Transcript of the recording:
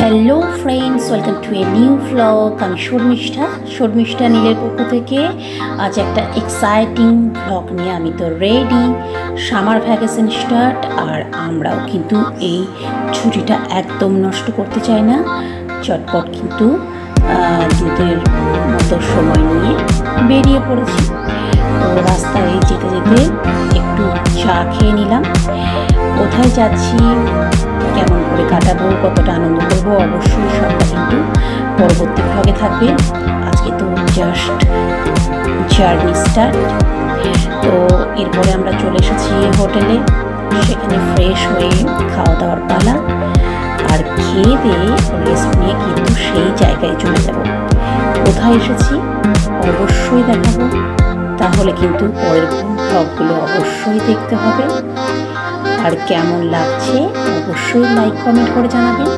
Hello friends, welcome to a new vlog. আমি শর্মিষ্ঠা নীলের পক্ষ থেকে আজ একটা এক্সাইটিং ভ্লগ নিয়ে আমি তো রেডি। সামার ভ্যাকেশন স্টার্ট, আর আমরাও কিন্তু এই ছুটিটা একদম নষ্ট করতে চাই না। চটপট কিন্তু দুধের মতো সময় নিয়ে বেরিয়ে পড়েছি। তো রাস্তায় যেতে যেতে একটু চা খেয়ে নিলাম। কোথায় যাচ্ছি, কেমন করে কাটাবো, কতটা আনন্দ করবো, অবশ্যই সবটা কিন্তু পরবর্তী ভ্লগে থাকবে। আজকে তো জাস্ট জার্নি স্টার্ট। তো এরপরে আমরা চলে এসেছি হোটেলে, সেখানে ফ্রেশ হয়ে খাওয়া দাওয়ার পালা, আর খেয়ে দিয়ে রেস্ট নিয়ে কিন্তু সেই জায়গায় চলে যাব। কোথায় এসেছি অবশ্যই দেখাবো, তাহলে কিন্তু পরের ভ্লগগুলো অবশ্যই দেখতে হবে। আর কেমন লাগছে অবশ্যই লাইক কমেন্ট করে জানাবেন।